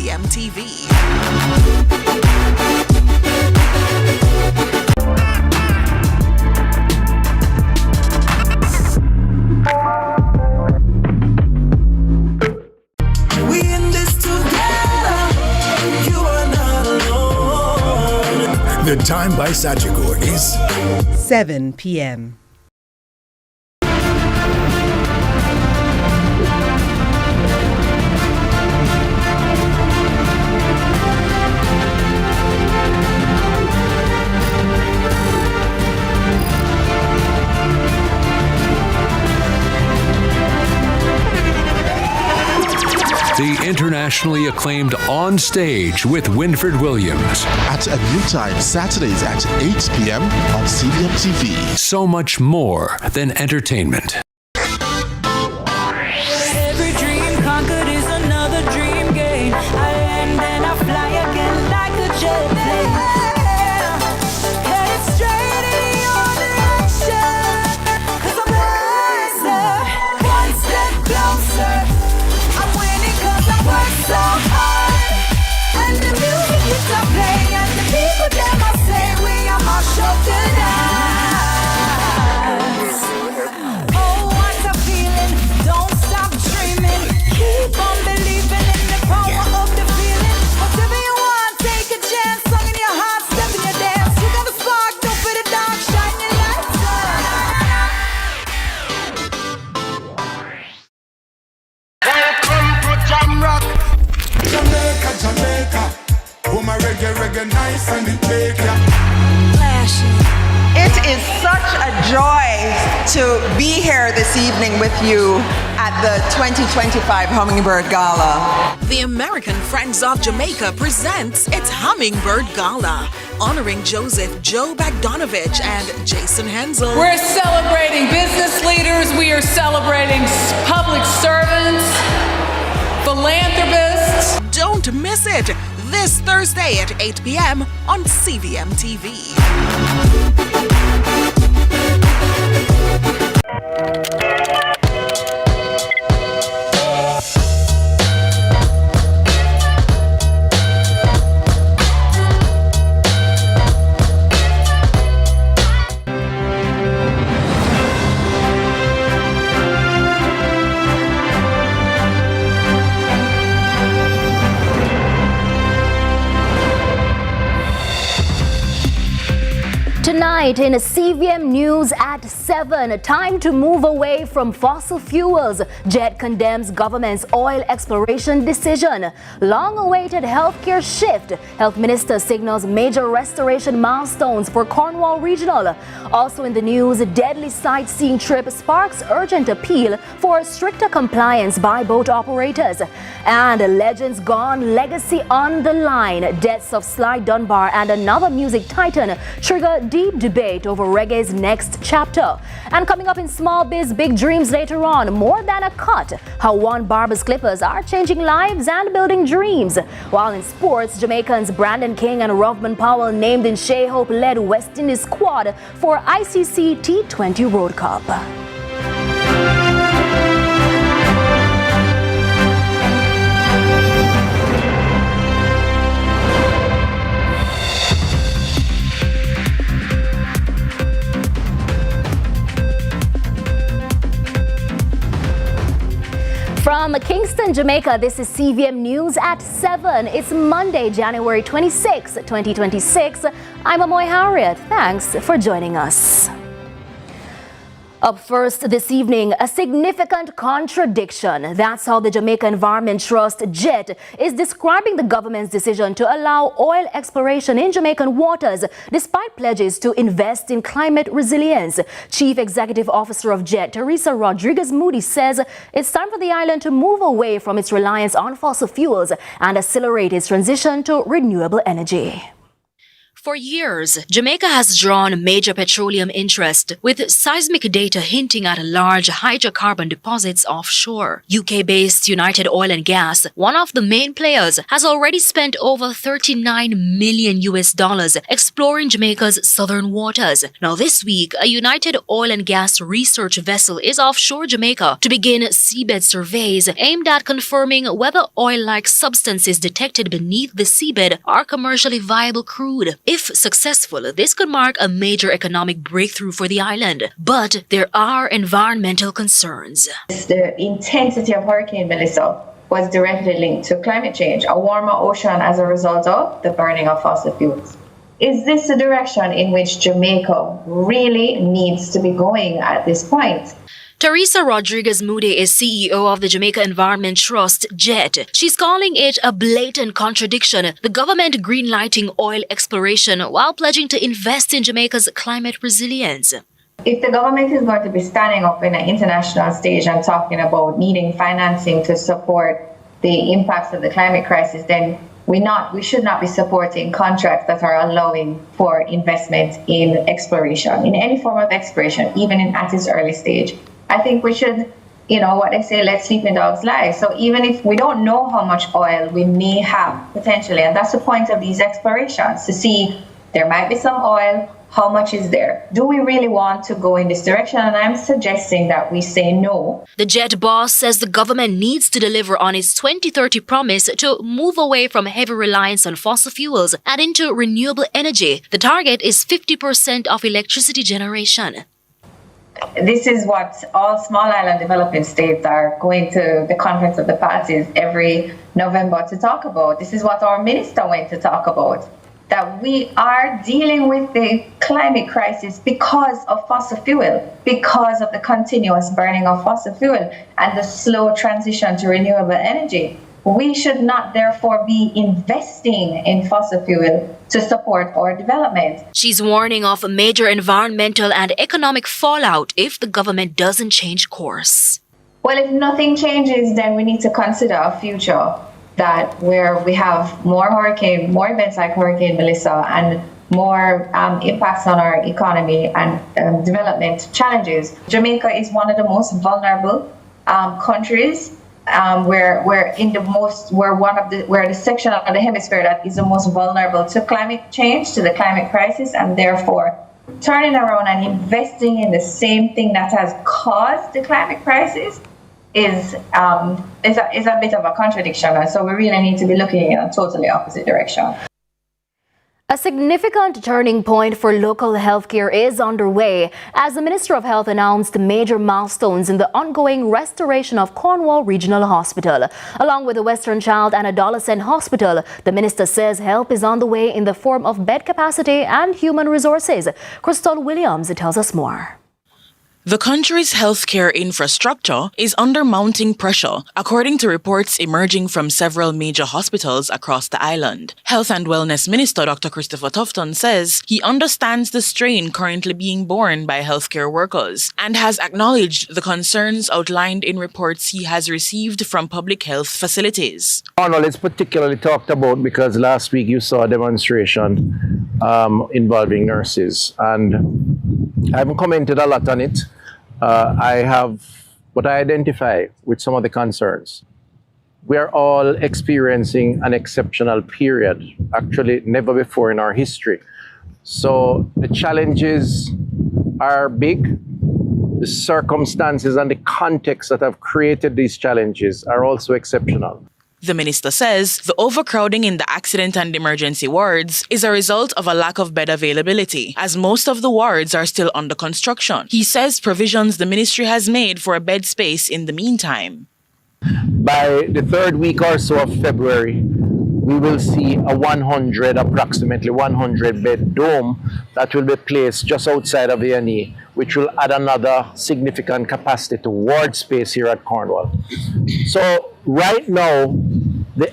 CVM TV. The time by Sagicor is 7 p.m. The internationally acclaimed On Stage with Winfred Williams. At a new time, Saturdays at 8 p.m. on CVM TV. So much more than entertainment. Every dream conquered is another dream game. I land and I fly again like a jet plane. Headed straight in your direction. 'Cause I'm wiser, one step closer. I'm winning 'cause I work so hard. And the music you stop playing, and the people them I say we are my show tonight. Oh, what a feeling! Don't stop dreaming. Keep on believing in the power of the feeling. Whatever you want, take a chance. Song in your heart, step in your dance. You got the spark, don't fit the dark, shine your lights Welcome to Jam Rock. Jamaica, Jamaica. Oh, my reggae nice and it make ya. It is such a joy to be here this evening with you at the 2025 Hummingbird Gala. The American Friends of Jamaica presents its Hummingbird Gala, honoring Joseph Joe Bogdanovich and Jason Hensel. We're celebrating business leaders. We are celebrating public servants, philanthropists. Don't miss it this Thursday at 8 p.m. on CVM TV. Tonight in CVM News at 7, time to move away from fossil fuels. JET condemns government's oil exploration decision. Long-awaited healthcare shift. Health Minister signals major restoration milestones for Cornwall Regional. Also in the news, deadly sightseeing trip sparks urgent appeal for stricter compliance by boat operators. And legends gone, legacy on the line. Deaths of Sly Dunbar and another music titan trigger deep debate over reggae's next chapter. And coming up in Small Biz Big Dreams later on, more than a cut, how one Barber's Clippers are changing lives and building dreams. While in sports, Jamaicans Brandon King and Rovman Powell named in Shea Hope-led West Indies squad for ICC T20 World Cup. From Kingston, Jamaica, this is CVM News at 7. It's Monday, January 26, 2026. I'm Amoy Harriet. Thanks for joining us. Up first this evening, a significant contradiction. That's how the Jamaica Environment Trust, JET, is describing the government's decision to allow oil exploration in Jamaican waters, despite pledges to invest in climate resilience. Chief Executive Officer of JET, Teresa Rodriguez-Moody, says it's time for the island to move away from its reliance on fossil fuels and accelerate its transition to renewable energy. For years, Jamaica has drawn major petroleum interest, with seismic data hinting at large hydrocarbon deposits offshore. UK-based United Oil and Gas, one of the main players, has already spent over $39 million exploring Jamaica's southern waters. Now this week, a United Oil and Gas research vessel is offshore Jamaica to begin seabed surveys aimed at confirming whether oil-like substances detected beneath the seabed are commercially viable crude. If successful, this could mark a major economic breakthrough for the island. But there are environmental concerns. The intensity of Hurricane Melissa was directly linked to climate change, a warmer ocean as a result of the burning of fossil fuels. Is this the direction in which Jamaica really needs to be going at this point? Teresa Rodriguez-Moody is CEO of the Jamaica Environment Trust, JET. She's calling it a blatant contradiction, the government greenlighting oil exploration while pledging to invest in Jamaica's climate resilience. If the government is going to be standing up in an international stage and talking about needing financing to support the impacts of the climate crisis, then we should not be supporting contracts that are allowing for investment in exploration, in any form of exploration, even at its early stage. I think we should, what they say, let sleeping dogs lie. So even if we don't know how much oil we may have potentially, and that's the point of these explorations, to see there might be some oil, how much is there? Do we really want to go in this direction? And I'm suggesting that we say no. The JET boss says the government needs to deliver on its 2030 promise to move away from heavy reliance on fossil fuels and into renewable energy. The target is 50% of electricity generation. This is what all small island developing states are going to the Conference of the Parties every November to talk about. This is what our minister went to talk about, that we are dealing with the climate crisis because of fossil fuel, because of the continuous burning of fossil fuel and the slow transition to renewable energy. We should not therefore be investing in fossil fuel to support our development. She's warning of major environmental and economic fallout if the government doesn't change course. Well, if nothing changes, then we need to consider a future where we have more events like Hurricane Melissa and more impacts on our economy and development challenges. Jamaica is one of the most vulnerable countries. We're the section of the hemisphere that is the most vulnerable to climate change, to the climate crisis, and therefore turning around and investing in the same thing that has caused the climate crisis is a bit of a contradiction. And so we really need to be looking in a totally opposite direction. A significant turning point for local healthcare is underway as the Minister of Health announced major milestones in the ongoing restoration of Cornwall Regional Hospital. Along with the Western Child and Adolescent Hospital, the minister says help is on the way in the form of bed capacity and human resources. Crystal Williams tells us more. The country's healthcare infrastructure is under mounting pressure, according to reports emerging from several major hospitals across the island. Health and Wellness Minister Dr. Christopher Tufton says he understands the strain currently being borne by healthcare workers and has acknowledged the concerns outlined in reports he has received from public health facilities. Cornwall is particularly talked about because last week you saw a demonstration involving nurses, and I haven't commented a lot on it. I identify with some of the concerns. We are all experiencing an exceptional period, actually never before in our history. So the challenges are big. The circumstances and the context that have created these challenges are also exceptional. The minister says the overcrowding in the accident and emergency wards is a result of a lack of bed availability, as most of the wards are still under construction. He says provisions the ministry has made for a bed space in the meantime. By the third week or so of February, we will see approximately 100 bed dome that will be placed just outside of A&E, which will add another significant capacity to ward space here at Cornwall. So right now, the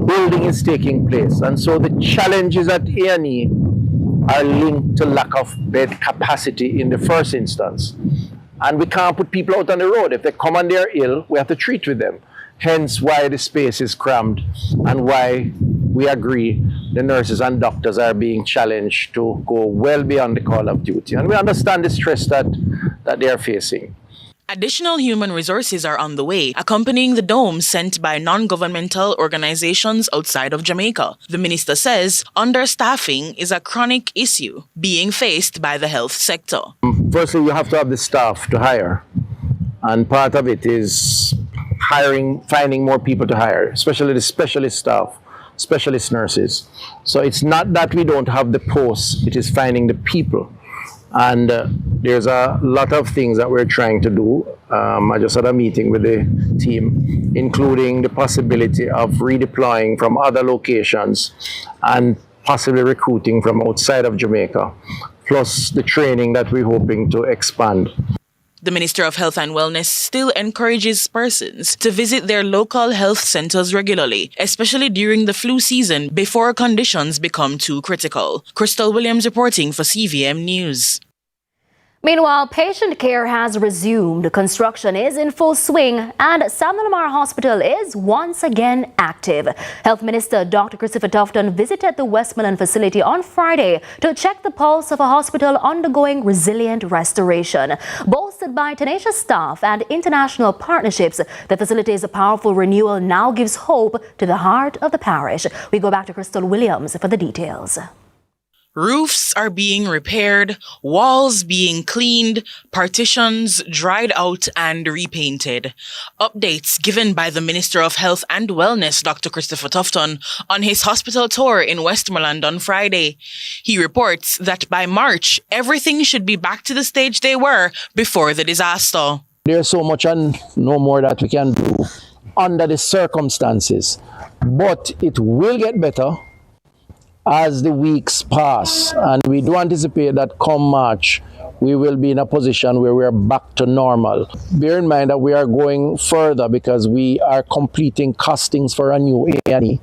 building is taking place, and so the challenges at A&E are linked to lack of bed capacity in the first instance. And we can't put people out on the road. If they come and they're ill, we have to treat with them. Hence why the space is crammed and why we agree the nurses and doctors are being challenged to go well beyond the call of duty. And we understand the stress that they are facing. Additional human resources are on the way, accompanying the dome sent by non-governmental organizations outside of Jamaica. The minister says understaffing is a chronic issue being faced by the health sector. Firstly, you have to have the staff to hire. And part of it is finding more people to hire, especially the specialist staff, specialist nurses. So it's not that we don't have the posts, it is finding the people. And there's a lot of things that we're trying to do. I just had a meeting with the team, including the possibility of redeploying from other locations and possibly recruiting from outside of Jamaica, plus the training that we're hoping to expand. The Minister of Health and Wellness still encourages persons to visit their local health centers regularly, especially during the flu season before conditions become too critical. Crystal Williams reporting for CVM News. Meanwhile, patient care has resumed. Construction is in full swing and Savanna-la-Mar Hospital is once again active. Health Minister Dr. Christopher Tufton visited the Westmoreland facility on Friday to check the pulse of a hospital undergoing resilient restoration. Bolstered by tenacious staff and international partnerships, the facility's powerful renewal now gives hope to the heart of the parish. We go back to Crystal Williams for the details. Roofs are being repaired, walls being cleaned, partitions dried out and repainted. Updates given by the Minister of Health and Wellness, Dr. Christopher Tufton, on his hospital tour in Westmoreland on Friday. He reports that by March, everything should be back to the stage they were before the disaster. There's so much and no more that we can do under the circumstances, but it will get better as the weeks pass, and we do anticipate that come March we will be in a position where we are back to normal. Bear in mind that we are going further because we are completing castings for a new A&E.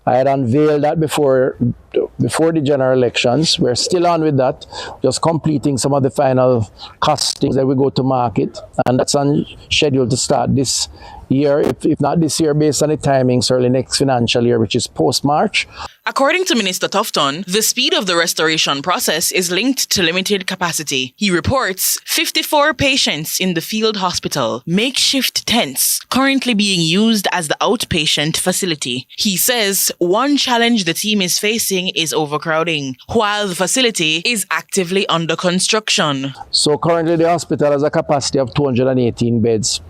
I had unveiled that before the general elections. We're still on with that, just completing some of the final castings that we go to market, and that's on schedule to start this year, if not this year, based on the timings, early next financial year, which is post-March. According to Minister Tufton, the speed of the restoration process is linked to limited capacity. He reports 54 patients in the field hospital, makeshift tents, currently being used as the outpatient facility. He says one challenge the team is facing is overcrowding, while the facility is actively under construction. So currently the hospital has a capacity of 218 beds.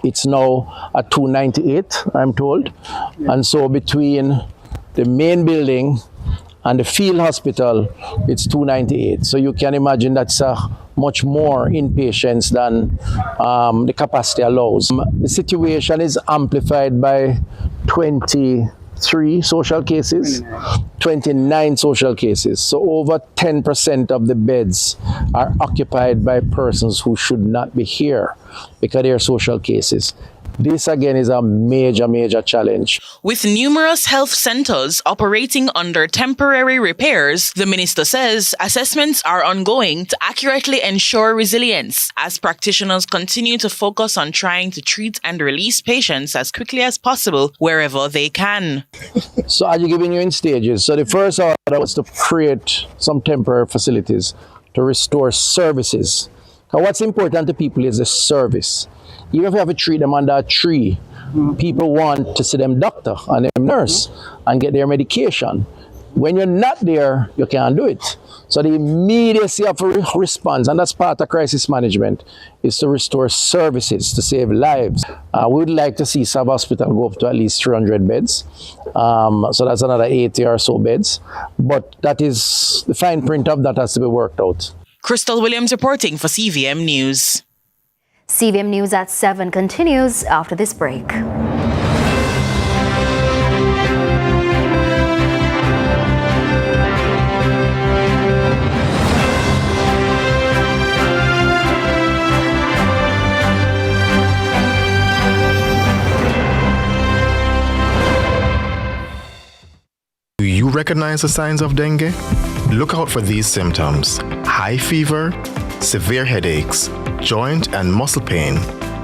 It's now at 298, I'm told. And so between the main building and the field hospital, it's 298. So you can imagine that's much more inpatients than the capacity allows. The situation is amplified by 23 social cases, 29 social cases. So over 10% of the beds are occupied by persons who should not be here because they are social cases. This again is a major challenge. With numerous health centers operating under temporary repairs, the minister says assessments are ongoing to accurately ensure resilience as practitioners continue to focus on trying to treat and release patients as quickly as possible wherever they can. So are you giving you in stages? So the first order was to create some temporary facilities to restore services. Because what's important to people is the service. Even if you have to treat them under a tree, people want to see them doctor and them nurse and get their medication. When you're not there, you can't do it. So the immediacy of a response, and that's part of crisis management, is to restore services to save lives. We would like to see Sav Hospital go up to at least 300 beds. So that's another 80 or so beds. But that is, the fine print of that has to be worked out. Crystal Williams reporting for CVM News. CVM News at 7 continues after this break. Do you recognize the signs of dengue? Look out for these symptoms: high fever, severe headaches, joint and muscle pain,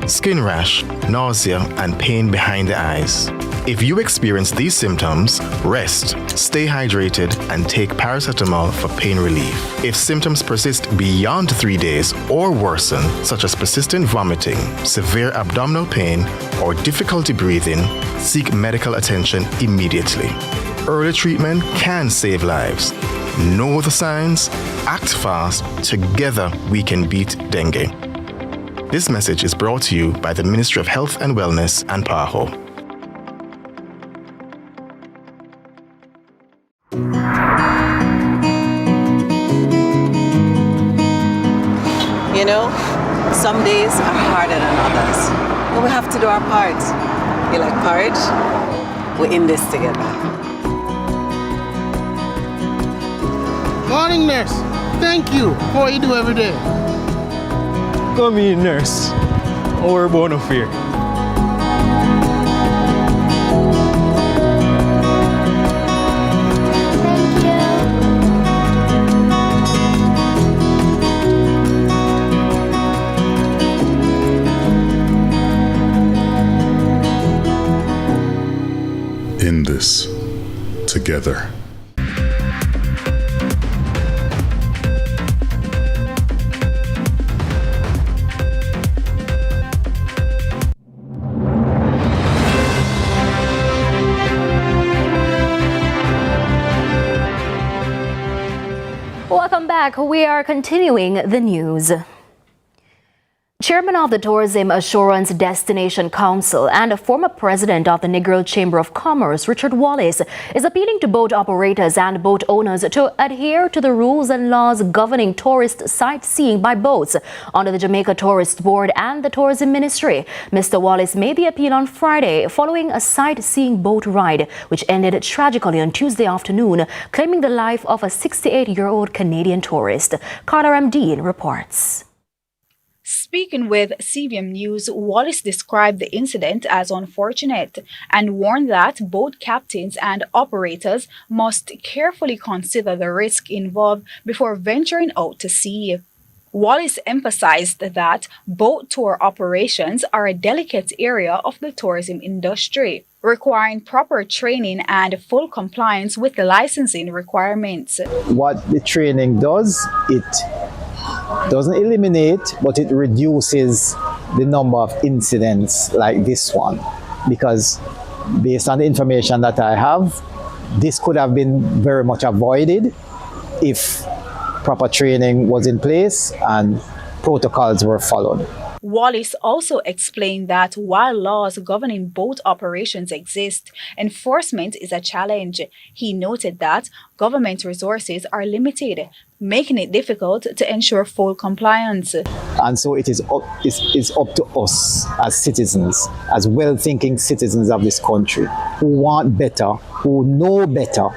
skin rash, nausea, and pain behind the eyes. If you experience these symptoms, rest, stay hydrated, and take paracetamol for pain relief. If symptoms persist beyond 3 days or worsen, such as persistent vomiting, severe abdominal pain, or difficulty breathing, seek medical attention immediately. Early treatment can save lives. Know the signs, act fast, together we can beat dengue. This message is brought to you by the Ministry of Health and Wellness and PAHO. You know, some days are harder than others, but we have to do our part. You like porridge? We're in this together. Morning, nurse. Thank you for what you do every day. Come in, nurse. Or born of fear. In this together. Welcome back. We are continuing the news. Chairman of the Tourism Assurance Destination Council and a former president of the Negril Chamber of Commerce, Richard Wallace, is appealing to boat operators and boat owners to adhere to the rules and laws governing tourist sightseeing by boats under the Jamaica Tourist Board and the Tourism Ministry. Mr. Wallace made the appeal on Friday following a sightseeing boat ride, which ended tragically on Tuesday afternoon, claiming the life of a 68-year-old Canadian tourist. Carla M. Dean reports. Speaking with CVM News, Wallace described the incident as unfortunate and warned that boat captains and operators must carefully consider the risk involved before venturing out to sea. Wallace emphasized that boat tour operations are a delicate area of the tourism industry, requiring proper training and full compliance with the licensing requirements. What the training does, it doesn't eliminate, but it reduces the number of incidents like this one. Because based on the information that I have, this could have been very much avoided if proper training was in place and protocols were followed. Wallace also explained that while laws governing boat operations exist, enforcement is a challenge. He noted that government resources are limited, making it difficult to ensure full compliance. And so it is up to us as citizens, as well-thinking citizens of this country, who want better, who know better,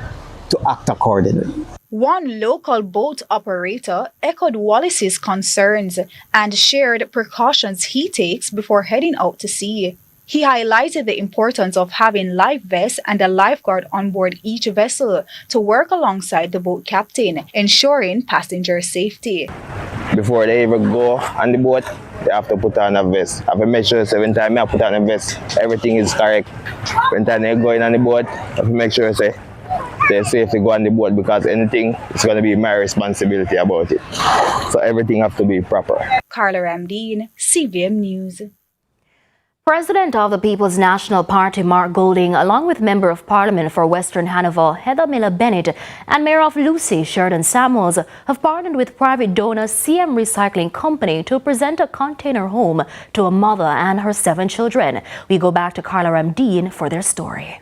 to act accordingly. One local boat operator echoed Wallace's concerns and shared precautions he takes before heading out to sea. He highlighted the importance of having life vests and a lifeguard on board each vessel to work alongside the boat captain, ensuring passenger safety. Before they even go on the boat, they have to put on a vest. I have to make sure 7 times I put on a vest, everything is correct. When time they go in on the boat, I have to make sure they're safe to go on the boat, because anything is going to be my responsibility about it. So everything has to be proper. Carla Ramdeen, CVM News. President of the People's National Party, Mark Golding, along with Member of Parliament for Western Hanover, Heather Miller-Bennett, and Mayor of Lucy, Sheridan Samuels, have partnered with private donor CM Recycling Company to present a container home to a mother and her 7 children. We go back to Carla Ramdeen for their story.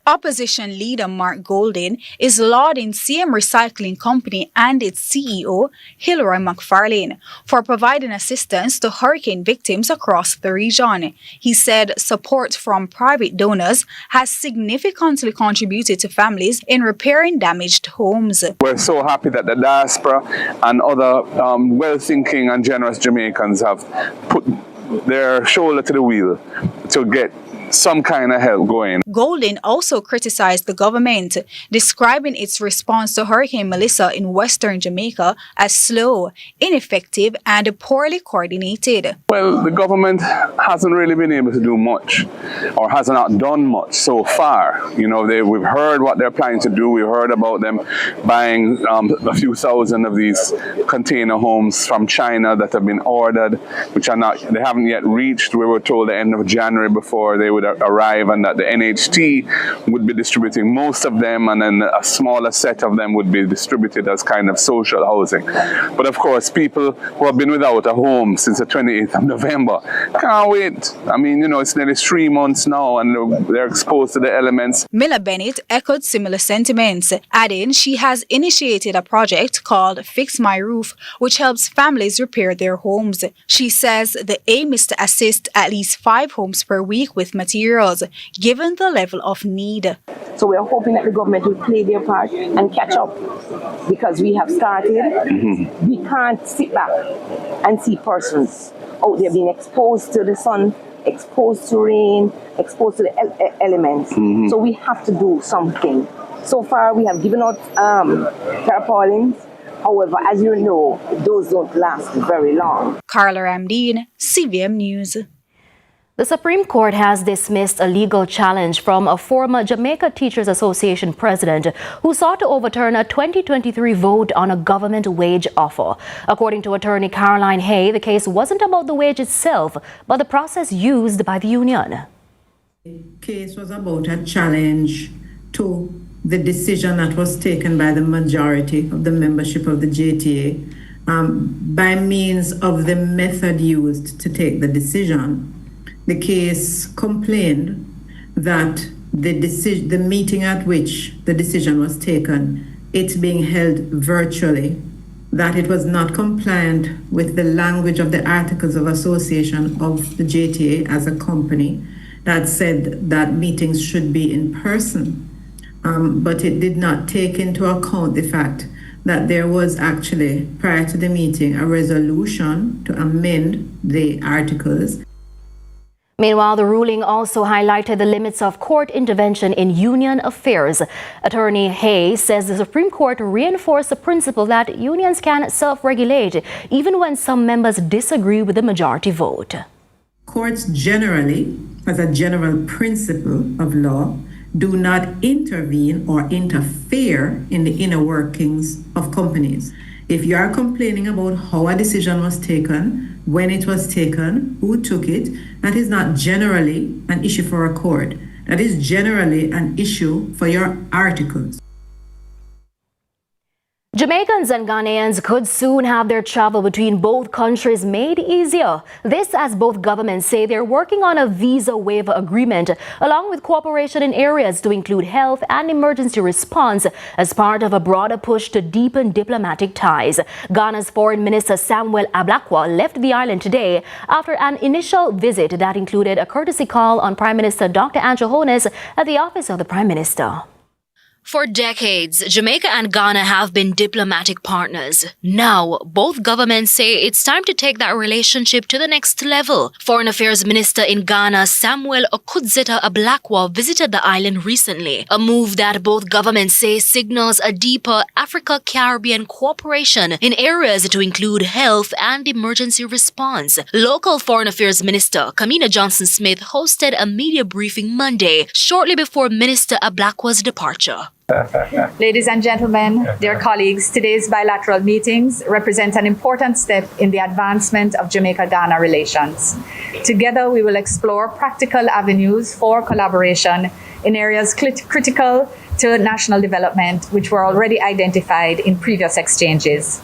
Opposition leader Mark Golding is lauding CM Recycling Company and its CEO, Hilroy McFarlane, for providing assistance to hurricane victims across the region. He said support from private donors has significantly contributed to families in repairing damaged homes. We're so happy that the diaspora and other well-thinking and generous Jamaicans have put their shoulder to the wheel to get some kind of help going. Golding also criticized the government, describing its response to Hurricane Melissa in western Jamaica as slow, ineffective, and poorly coordinated. Well, the government hasn't really been able to do much, or has not done much so far. You know, we've heard what they're planning to do. We've heard about them buying a few thousand of these container homes from China that have been ordered, which they haven't yet reached. We were told the end of January before they would arrive, and that the NHT would be distributing most of them, and then a smaller set of them would be distributed as kind of social housing. But of course, people who have been without a home since the 28th of November can't wait. I mean, you know, it's nearly 3 months now, and they're exposed to the elements. Miller Bennett echoed similar sentiments, adding she has initiated a project called Fix My Roof, which helps families repair their homes. She says the aim is to assist at least 5 homes per week with materials, given the level of need. So we are hoping that the government will play their part and catch up, because we have started. We can't sit back and see persons out there being exposed to the sun, exposed to rain, exposed to the elements. So we have to do something. So far we have given out tarpaulins. However, as you know, those don't last very long. Carla Ramdeen, CVM News. The Supreme Court has dismissed a legal challenge from a former Jamaica Teachers Association president who sought to overturn a 2023 vote on a government wage offer. According to attorney Caroline Hay, the case wasn't about the wage itself, but the process used by the union. The case was about a challenge to the decision that was taken by the majority of the membership of the JTA by means of the method used to take the decision. The case complained that the meeting at which the decision was taken, it being held virtually, that it was not compliant with the language of the Articles of Association of the JTA as a company that said that meetings should be in person. But it did not take into account the fact that there was actually, prior to the meeting, a resolution to amend the articles. Meanwhile, the ruling also highlighted the limits of court intervention in union affairs. Attorney Hay says the Supreme Court reinforced the principle that unions can self-regulate even when some members disagree with the majority vote. Courts generally, as a general principle of law, do not intervene or interfere in the inner workings of companies. If you are complaining about how a decision was taken, when it was taken, who took it, that is not generally an issue for a court. That is generally an issue for your articles. Jamaicans and Ghanaians could soon have their travel between both countries made easier. This as both governments say they're working on a visa waiver agreement along with cooperation in areas to include health and emergency response as part of a broader push to deepen diplomatic ties. Ghana's Foreign Minister Samuel Ablakwa left the island today after an initial visit that included a courtesy call on Prime Minister Dr. Andrew Holness at the office of the Prime Minister. For decades, Jamaica and Ghana have been diplomatic partners. Now, both governments say it's time to take that relationship to the next level. Foreign Affairs Minister in Ghana, Samuel Okudzeta Ablakwa, visited the island recently, a move that both governments say signals a deeper Africa-Caribbean cooperation in areas to include health and emergency response. Local Foreign Affairs Minister Kamina Johnson-Smith hosted a media briefing Monday, shortly before Minister Ablakwa's departure. Ladies and gentlemen, dear colleagues, today's bilateral meetings represent an important step in the advancement of Jamaica-Ghana relations. Together, we will explore practical avenues for collaboration in areas critical to national development, which were already identified in previous exchanges.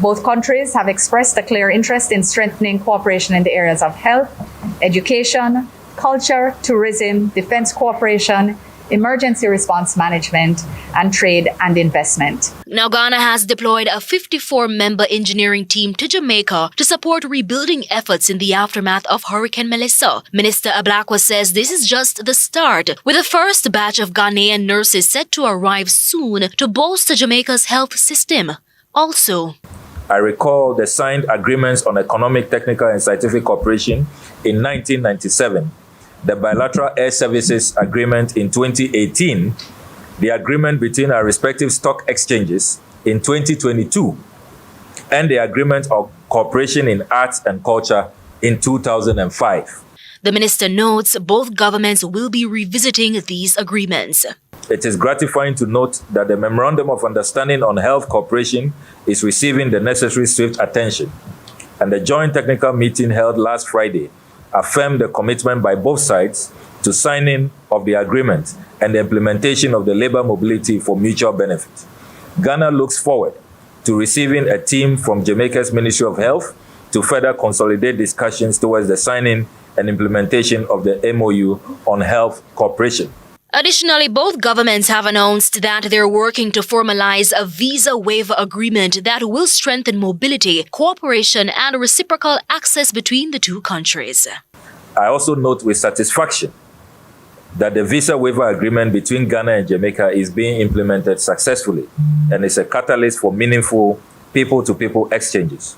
Both countries have expressed a clear interest in strengthening cooperation in the areas of health, education, culture, tourism, defense cooperation, emergency response management, and trade and investment. Now, Ghana has deployed a 54-member engineering team to Jamaica to support rebuilding efforts in the aftermath of Hurricane Melissa. Minister Ablakwa says this is just the start, with the first batch of Ghanaian nurses set to arrive soon to bolster Jamaica's health system. Also, I recall the signed agreements on economic, technical, and scientific cooperation in 1997. the bilateral air services agreement in 2018, the agreement between our respective stock exchanges in 2022, and the agreement of cooperation in arts and culture in 2005. The minister notes both governments will be revisiting these agreements. It is gratifying to note that the Memorandum of Understanding on Health Cooperation is receiving the necessary swift attention, and the joint technical meeting held last Friday affirmed the commitment by both sides to signing of the agreement and the implementation of the labor mobility for mutual benefit. Ghana looks forward to receiving a team from Jamaica's Ministry of Health to further consolidate discussions towards the signing and implementation of the MOU on health cooperation. Additionally, both governments have announced that they're working to formalize a visa waiver agreement that will strengthen mobility, cooperation, and reciprocal access between the two countries. I also note with satisfaction that the visa waiver agreement between Ghana and Jamaica is being implemented successfully and is a catalyst for meaningful people-to-people exchanges.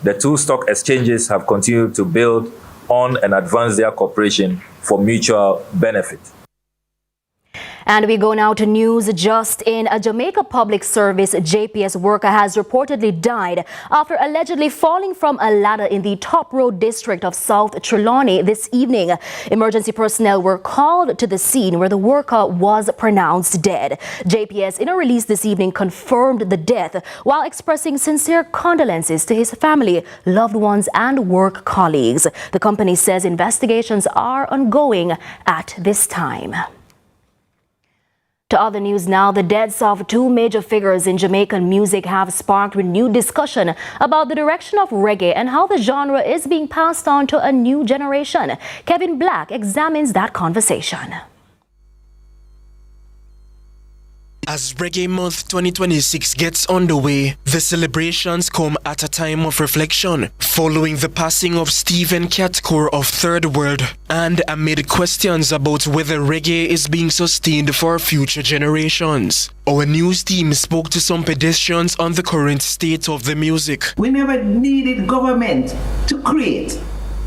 The two stock exchanges have continued to build on and advance their cooperation for mutual benefit. And we go now to news just in. A Jamaica Public Service JPS worker has reportedly died after allegedly falling from a ladder in the Top Road district of South Trelawney this evening. Emergency personnel were called to the scene where the worker was pronounced dead. JPS, in a release this evening, confirmed the death while expressing sincere condolences to his family, loved ones, and work colleagues. The company says investigations are ongoing at this time. To other news now, the deaths of two major figures in Jamaican music have sparked renewed discussion about the direction of reggae and how the genre is being passed on to a new generation. Kevin Black examines that conversation. As Reggae Month 2026 gets underway, the celebrations come at a time of reflection, following the passing of Stephen Katkour of Third World, and amid questions about whether reggae is being sustained for future generations. Our news team spoke to some pedestrians on the current state of the music. We never needed government to create,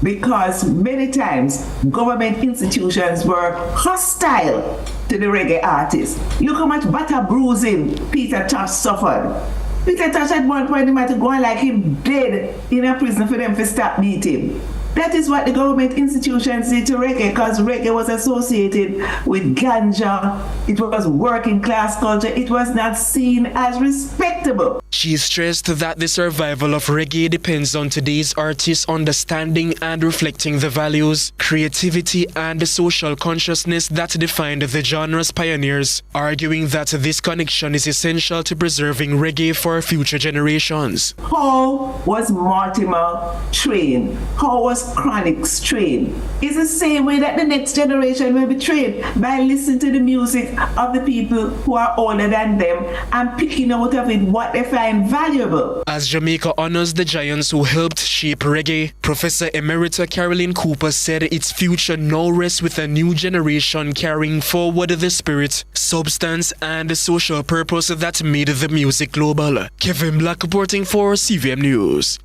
because many times government institutions were hostile to the reggae artists. Look how much batter bruising Peter Tosh suffered. Peter Tosh at one point might go on like him dead in a prison for them to stop beating. That is what the government institutions did to reggae, because reggae was associated with ganja. It was working class culture. It was not seen as respectable. She stressed that the survival of reggae depends on today's artists understanding and reflecting the values, creativity, and the social consciousness that defined the genre's pioneers, arguing that this connection is essential to preserving reggae for future generations. How was Mortimer trained? How was Chronix trained? It's the same way that the next generation will be trained, by listening to the music of the people who are older than them and picking out of it what they find valuable. As Jamaica honors the giants who helped shape reggae, Professor Emerita Carolyn Cooper said its future now rests with a new generation carrying forward the spirit, substance, and the social purpose that made the music global. Kevin Black reporting for CVM News.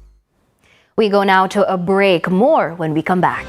We go now to a break. More when we come back.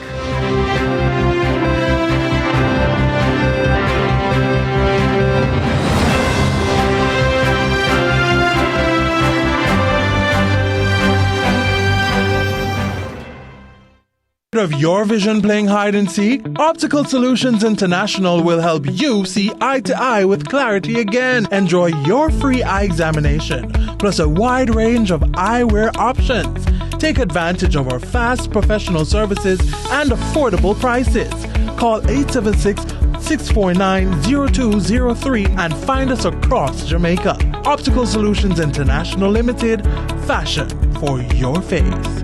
Of your vision playing hide and seek, Optical Solutions International will help you see eye to eye with clarity again. Enjoy your free eye examination, plus a wide range of eyewear options. Take advantage of our fast professional services and affordable prices. Call 876-649-0203 and find us across Jamaica. Optical Solutions International Limited, fashion for your face.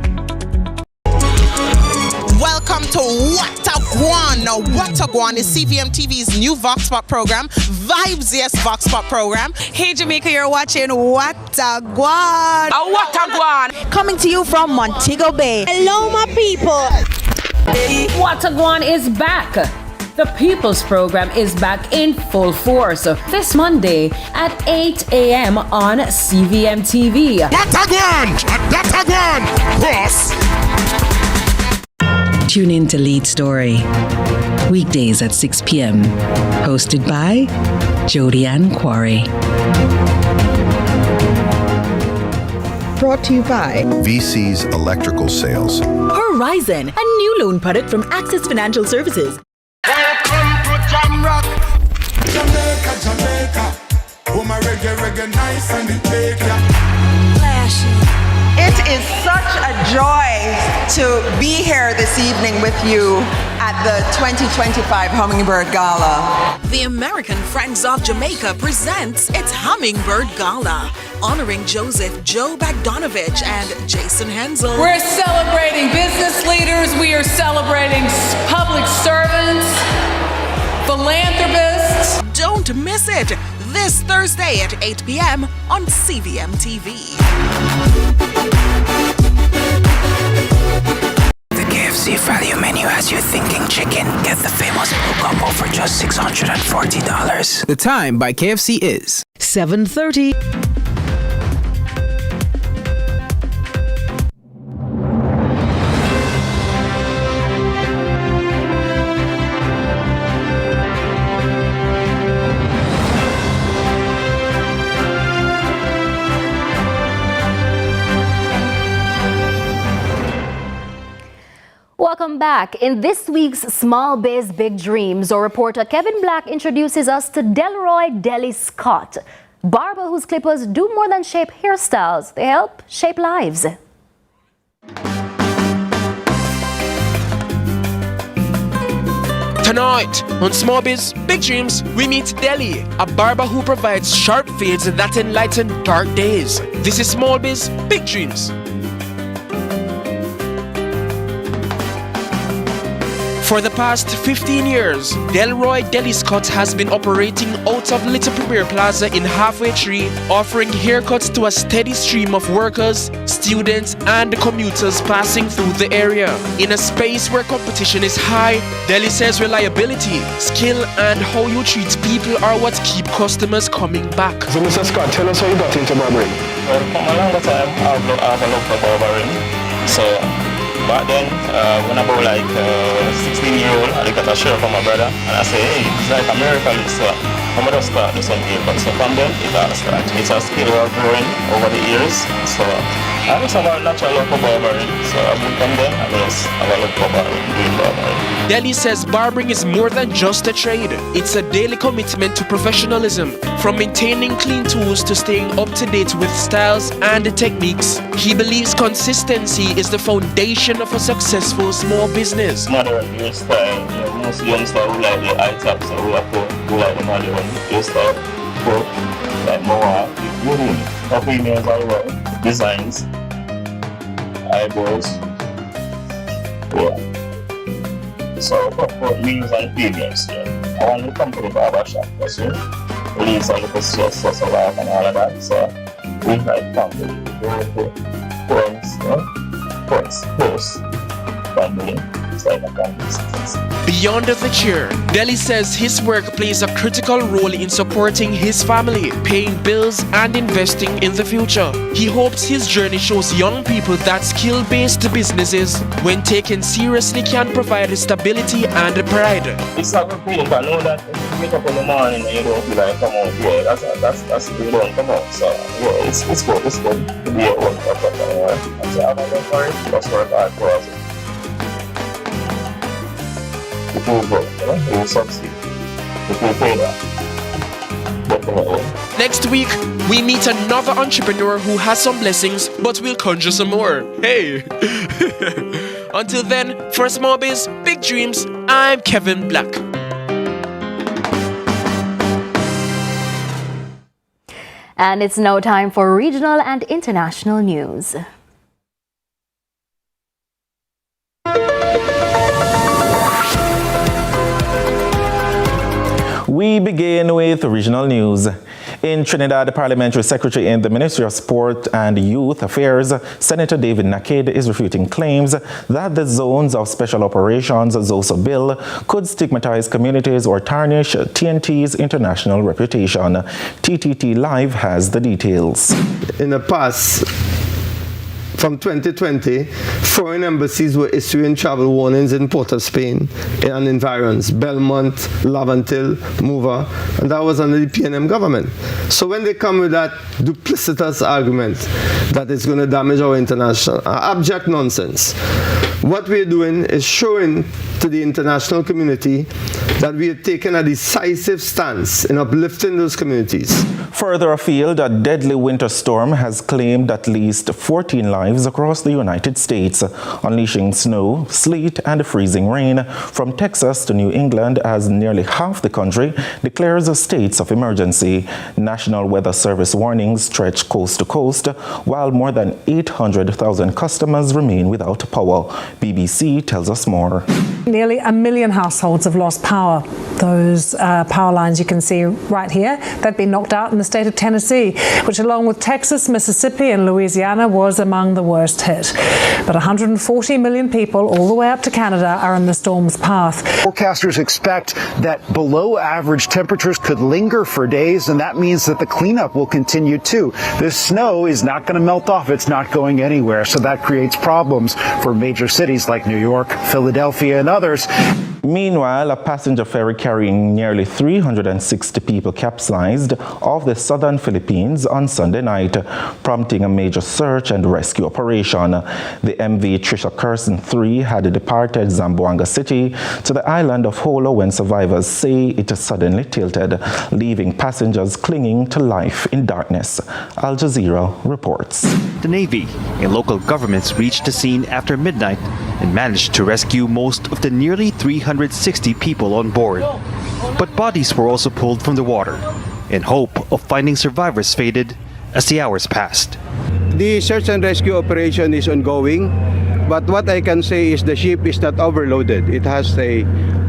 Welcome to What a Guan. Now, What a Guan is CVM TV's new Vox Pop program, Vibes Yes Vox Pop program. Hey Jamaica, you're watching What a Guan. What a Guan. Coming to you from Montego Bay. Hello, my people. What a Guan is back. The People's Program is back in full force this Monday at 8 a.m. on CVM TV. What a Guan. What a Guan. Cross. Tune in to Lead Story. weekdays at 6 p.m. Hosted by Jodianne Quarry. Brought to you by VC's Electrical Sales. Horizon, a new loan product from Access Financial Services. Welcome to Jamrock, Jamaica, Jamaica. Oh my reggae nice and it make ya. It is such a joy to be here this evening with you at the 2025 Hummingbird Gala. The American Friends of Jamaica presents its Hummingbird Gala, honoring Joseph Joe Bogdanovich and Jason Hensel. We're celebrating business leaders, we are celebrating public servants, philanthropists. Don't miss it this Thursday at 8 p.m. on CVM TV. The KFC value menu has you thinking chicken. Get the famous blue combo for just $640. The time by KFC is 7:30. Welcome back. In this week's Small Biz Big Dreams, our reporter Kevin Black introduces us to Delroy Deli Scott, barber whose clippers do more than shape hairstyles. They help shape lives. Tonight, on Small Biz Big Dreams, we meet Deli, a barber who provides sharp fades that enlighten dark days. This is Small Biz Big Dreams. For the past 15 years, Delroy Deli Scott has been operating out of Little Premier Plaza in Halfway Tree, offering haircuts to a steady stream of workers, students, and commuters passing through the area. In a space where competition is high, Deli says reliability, skill, and how you treat people are what keep customers coming back. So Mr. Scott, tell us how you got into barbering. Well, for a longer time, I've a love for barbering. So back then, when I was like 16-year-old, I got a shirt from my brother, and I said, hey, it's like a miracle, so I'm going to start doing some haircuts. So from then, it all started. It's a skill we're growing over the years, so I just have a natural love for barbering, so I moved from then, I just have a love for barbering, doing barbering. Deli says barbering is more than just a trade. It's a daily commitment to professionalism, from maintaining clean tools to staying up to date with styles and techniques. He believes consistency is the foundation of a successful small business. Modern hairstyle, most youngsters who like the high tops, so who like the modern hairstyle, but like more women, for females as well, designs, eyebrows, yeah. So for males and females, yeah. I want to come to the barber shop, because release all the stress of life and all of that, so we like family, friends, family. Beyond the chair, Deli says his work plays a critical role in supporting his family, paying bills, and investing in the future. He hopes his journey shows young people that skill-based businesses, when taken seriously, can provide stability and pride. It's not a feeling, but I know that if you wake up in the morning and you don't feel like come out, yeah, that's you don't come out. So yeah, it's good to be a work entrepreneur. And so I'm going for it, just work hard for us. If you go, you will succeed. If you pay that, definitely. Next week, we meet another entrepreneur who has some blessings, but we'll conjure some more. Hey! Until then, for Small Biz Big Dreams, I'm Kevin Black. And it's now time for regional and international news. We begin with regional news. In Trinidad, the Parliamentary Secretary in the Ministry of Sport and Youth Affairs, Senator David Naked, is refuting claims that the Zones of Special Operations ZOSA bill could stigmatize communities or tarnish TNT's international reputation. TTT Live has the details. In the past, from 2020, foreign embassies were issuing travel warnings in Port of Spain and environs, Belmont, Lavantil, Mova, and that was under the PNM government. So when they come with that duplicitous argument that it's going to damage our international, abject nonsense, what we're doing is showing to the international community that we are taking a decisive stance in uplifting those communities. Further afield, a deadly winter storm has claimed at least 14 lives across the United States, unleashing snow, sleet, and freezing rain from Texas to New England as nearly half the country declares states of emergency. National Weather Service warnings stretch coast to coast, while more than 800,000 customers remain without power. BBC tells us more. Nearly 1 million households have lost power. Those power lines you can see right here, they've been knocked out in the state of Tennessee, which along with Texas, Mississippi and Louisiana was among the worst hit. But 140 million people all the way up to Canada are in the storm's path. Forecasters expect that below average temperatures could linger for days, and that means that the cleanup will continue too. This snow is not going to melt off. It's not going anywhere. So that creates problems for major cities like New York, Philadelphia and others. Meanwhile, a passenger ferry carrying nearly 360 people capsized off the southern Philippines on Sunday night, prompting a major search and rescue operation. The MV Trisha Carson III had departed Zamboanga City to the island of Holo when survivors say it suddenly tilted, leaving passengers clinging to life in darkness. Al Jazeera reports. The Navy and local governments reached the scene after midnight and managed to rescue most of the nearly 360 people on board. But bodies were also pulled from the water, and hope of finding survivors faded as the hours passed. The search and rescue operation is ongoing, but what I can say is the ship is not overloaded. It has a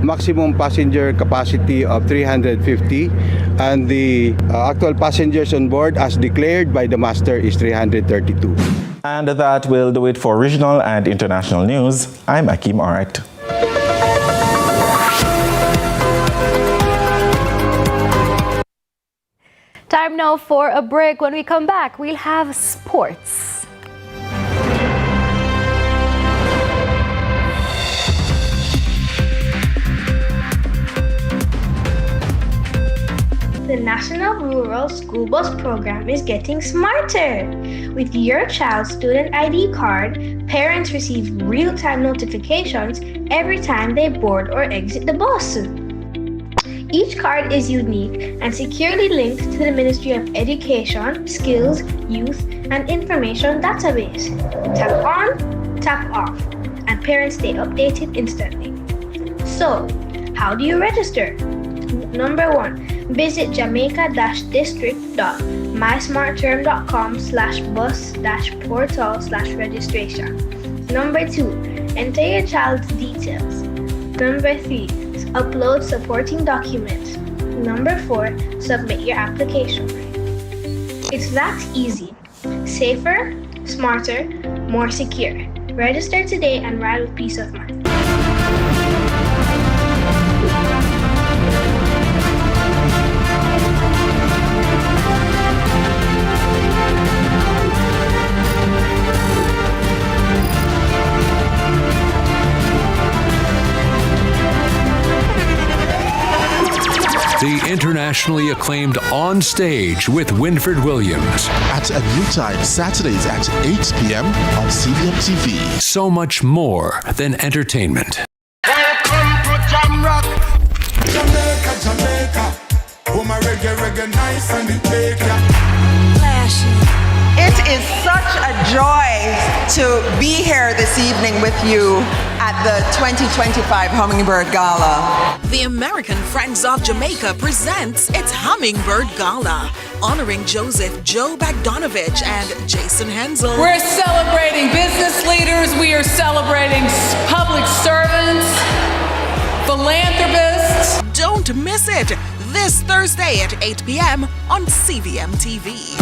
maximum passenger capacity of 350, and the actual passengers on board as declared by the master is 332. And that will do it for regional and international news. I'm Akim Art. Time now for a break. When we come back, we'll have sports. The National Rural School Bus Program is getting smarter. With your child's student ID card, parents receive real-time notifications every time they board or exit the bus. Each card is unique and securely linked to the Ministry of Education, Skills, Youth, and Information database. Tap on, tap off, and parents stay updated instantly. So, how do you register? Number 1. Visit jamaica-district.mysmartterm.com/bus-portal/registration. Number 2. Enter your child's details. Number 3. Upload supporting documents. Number 4. Submit your application. It's that easy. Safer, smarter, more secure. Register today and ride with peace of mind. The internationally acclaimed On Stage with Winfred Williams. At a new time, Saturdays at 8 p.m. on CVM TV. So much more than entertainment. Welcome to Jamrock. Jamaica, Jamaica. Oh, my reggae nice and it take ya. It is such a joy to be here this evening with you at the 2025 Hummingbird Gala. The American Friends of Jamaica presents its Hummingbird Gala, honoring Joseph Joe Bogdanovich and Jason Hensel. We're celebrating business leaders. We are celebrating public servants, philanthropists. Don't miss it this Thursday at 8 p.m. on CVM TV.